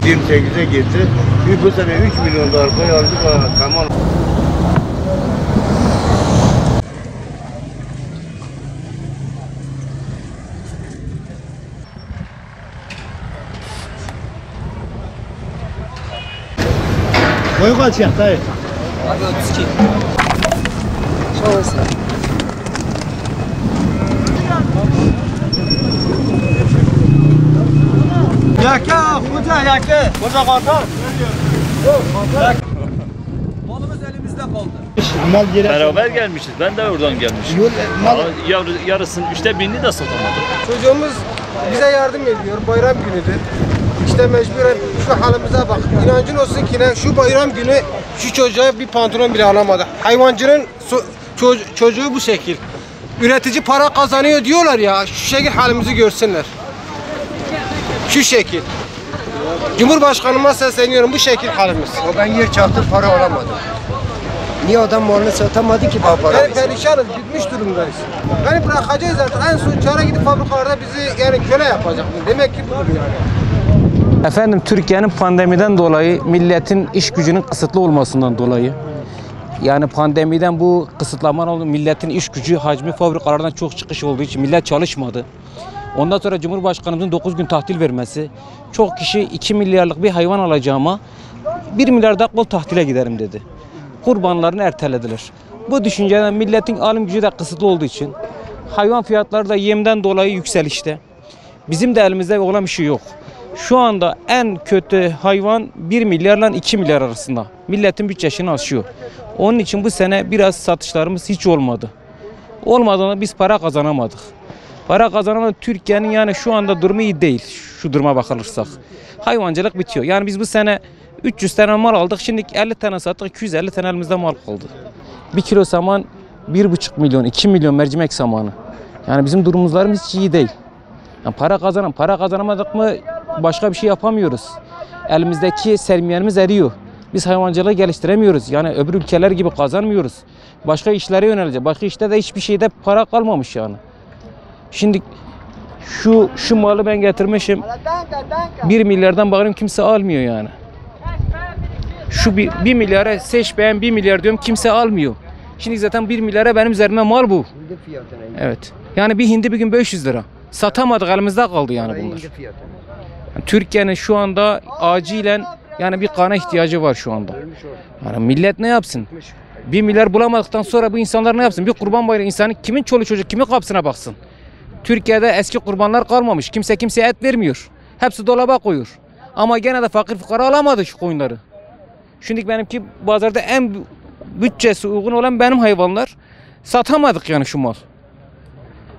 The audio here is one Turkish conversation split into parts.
128'e gitti. Bu sene 3 milyon da arpa aldık. Tamam. Boyu kaç ya dayı? Abi 32. Şanslı. Yaka, hoca yaka. Hoca kantar. Malımız elimizde kaldı. Beraber gelmişiz. Ben de oradan gelmişim. Yarısının 1/3'ünü de satamadım. Çocuğumuz bize yardım ediyor. Bayram günüdür. İşte mecburen şu halimize bak. İnancın olsun ki ne, şu bayram günü şu çocuğa bir pantolon bile alamadı. Hayvancının çocuğu bu şekil. Üretici para kazanıyor diyorlar ya. Şu şekil halimizi görsünler. Şu şekil. Cumhurbaşkanıma sesleniyorum, bu şekil halimiz. Ben yer çaktım, para alamadım. Niye adam malını satamadı ki para? Ben perişanız, gitmiş durumdayız. Beni bırakacağız zaten. En son çare gidip fabrikalarda bizi yani köle yapacak. Demek ki budur yani. Efendim, Türkiye'nin pandemiden dolayı, milletin iş gücünün kısıtlı olmasından dolayı, yani pandemiden bu kısıtlama oldu, milletin iş gücü hacmi fabrikalardan çok çıkış olduğu için millet çalışmadı. Ondan sonra Cumhurbaşkanımızın 9 gün tatil vermesi, çok kişi 2 milyarlık bir hayvan alacağıma 1 milyar da kol tahtile giderim dedi. Kurbanlarını ertelediler. Bu düşünceden milletin alım gücü de kısıtlı olduğu için hayvan fiyatları da yemden dolayı yükselişte. Bizim de elimizde olan bir şey yok. Şu anda en kötü hayvan 1 milyarla 2 milyar arasında. Milletin bütçesini aşıyor. Onun için bu sene biraz satışlarımız hiç olmadı. Olmadığında biz para kazanamadık. Para kazanamadık. Türkiye'nin yani şu anda durumu iyi değil. Şu duruma bakılırsak. Hayvancılık bitiyor. Yani biz bu sene 300 tane mal aldık. Şimdi 50 tane sattık. 250 tane elimizde mal kaldı. 1 kilo saman 1,5 milyon, 2 milyon mercimek samanı. Yani bizim durumlarımız hiç iyi değil. Yani para kazanamadık mı başka bir şey yapamıyoruz. Elimizdeki sermayemiz eriyor. Biz hayvancılığı geliştiremiyoruz. Yani öbür ülkeler gibi kazanmıyoruz. Başka işlere yöneleceğiz. Başka işte de hiçbir şeyde para kalmamış yani. Şimdi şu malı ben getirmişim. 1 milyardan bakıyorum kimse almıyor yani. Şu 1 milyara seç beğen 1 milyar diyorum, kimse almıyor. Şimdi zaten 1 milyara benim üzerime mal bu. Evet. Yani bir hindi bir gün 500 lira. Satamadık, elimizde kaldı yani bunlar. Yani Türkiye'nin şu anda acilen yani bir kana ihtiyacı var şu anda. Yani millet ne yapsın? 1 milyar bulamadıktan sonra bu insanlar ne yapsın? Bir kurban bayramı insanı kimin çoluğu çocuk kimin kapısına baksın? Türkiye'de eski kurbanlar kalmamış. Kimse kimseye et vermiyor. Hepsi dolaba koyuyor. Ama gene de fakir fukara alamadı şu koyunları. Şimdi benimki pazarda en bütçesi uygun olan benim hayvanlar. Satamadık yani şu mal.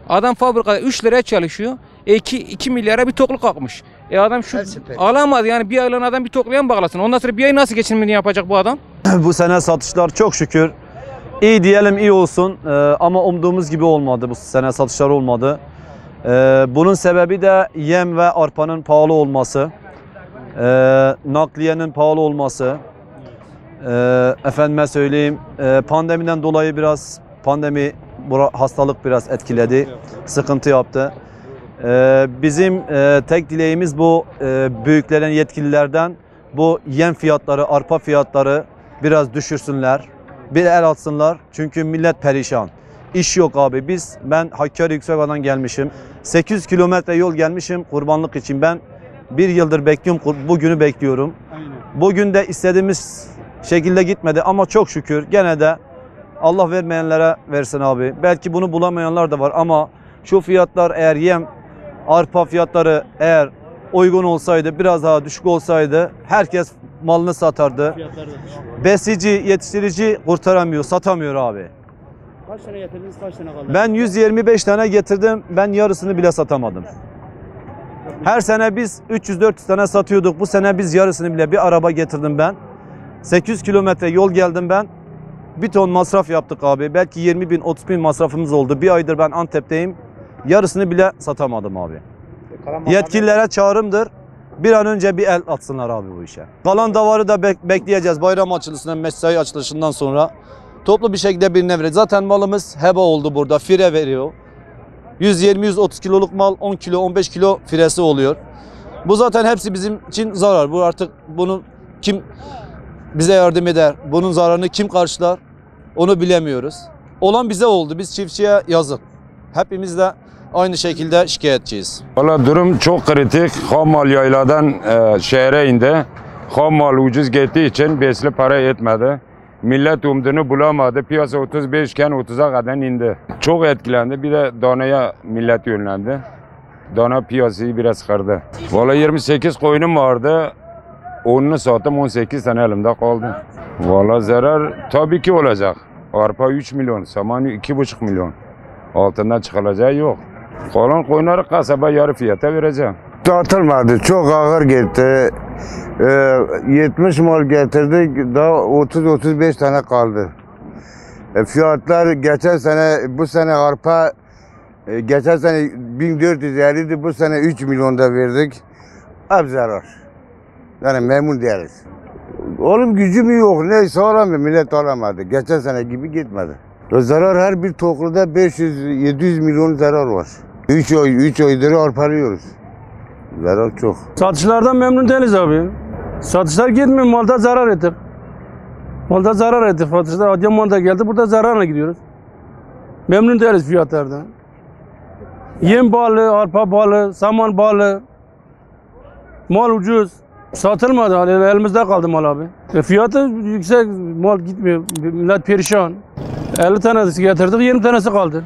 Adam fabrikada 3 liraya çalışıyor. 2 milyara bir tokluk kalkmış. Adam şu alamadı yani, bir aylan adam bir toklayan bağlasın. Ondan sonra bir ay nasıl geçinmeni yapacak bu adam? Bu sene satışlar çok şükür iyi diyelim, iyi olsun ama umduğumuz gibi olmadı, bu sene satışlar olmadı. Bunun sebebi de yem ve arpanın pahalı olması, nakliyenin pahalı olması, efendime söyleyeyim pandemiden dolayı biraz hastalık biraz etkiledi, sıkıntı yaptı. Bizim tek dileğimiz bu büyüklerin, yetkililerden bu yem fiyatları, arpa fiyatları biraz düşürsünler, bir el atsınlar çünkü millet perişan. İş yok abi. Ben Hakkari Yüksekova'dan gelmişim. 800 kilometre yol gelmişim kurbanlık için. Ben 1 yıldır bekliyorum, bugünü bekliyorum. Bugün de istediğimiz şekilde gitmedi ama çok şükür gene de Allah vermeyenlere versin abi. Belki bunu bulamayanlar da var ama şu fiyatlar, eğer yem, arpa fiyatları eğer uygun olsaydı, biraz daha düşük olsaydı herkes malını satardı. Besici, yetiştirici kurtaramıyor, satamıyor abi. Kaç tane getirdiniz, kaç tane kaldı? Ben 125 tane getirdim, ben yarısını bile satamadım. Her sene biz 300-400 tane satıyorduk, bu sene biz yarısını bile, bir araba getirdim ben. 800 kilometre yol geldim ben. 1 ton masraf yaptık abi. Belki 20 bin, 30 bin masrafımız oldu. Bir aydır ben Antep'teyim. Yarısını bile satamadım abi. Yetkililere çağrımdır. Bir an önce bir el atsınlar abi bu işe. Kalan davarı da bekleyeceğiz. Bayram açılışından, mesai açılışından sonra toplu bir şekilde birine vereceğiz. Zaten malımız heba oldu burada. Fire veriyor. 120-130 kiloluk mal 10 kilo, 15 kilo firesi oluyor. Bu zaten hepsi bizim için zarar. Bu artık bunu kim bize yardım eder? Bunun zararını kim karşılar? Onu bilemiyoruz. Olan bize oldu. Biz çiftçiye yazık. Hepimiz de aynı şekilde şikayetçiyiz. Valla durum çok kritik. Ham mal yayladan şehre indi. Ham mal ucuz gittiği için besli para yetmedi. Millet umduğunu bulamadı. Piyasa 35 iken 30'a kadar indi. Çok etkilendi. Bir de danaya millet yönlendi. Dana piyasayı biraz kırdı. Valla 28 koyunum vardı. 10'unu sattım, 18 tane elimde kaldı. Valla zarar tabii ki olacak. Arpa 3 milyon, saman 2,5 milyon. Altından çıkılacağı yok. Kalan koyunları kasaba yarı fiyata vereceğim. Satılmadı. Çok ağır gitti. 70 mal getirdik. Daha 30-35 tane kaldı. Fiyatlar geçen sene, bu sene arpa geçen sene 1450'di. Bu sene 3 milyonda verdik. Hep zarar. Yani memnun değiliz. Oğlum gücü mü yok? Neyse alamıyor. Millet alamadı. Geçen sene gibi gitmedi. Zarar her bir tokluda 500-700 milyon zarar var. 3 aydır arpalıyoruz. Zarar çok. Satışlardan memnun değiliz abi. Satışlar gitmiyor, malda zarar ettik. Malda zarar ettik. Satışlar Adıyaman'da geldi, burada zararla gidiyoruz. Memnun değiliz fiyatlardan. Yem pahalı, arpa pahalı, saman pahalı. Mal ucuz. Satılmadı, elimizde kaldı mal abi. Fiyatı yüksek, mal gitmiyor, millet perişan. 50 tanesi getirdik, 20 tanesi kaldı.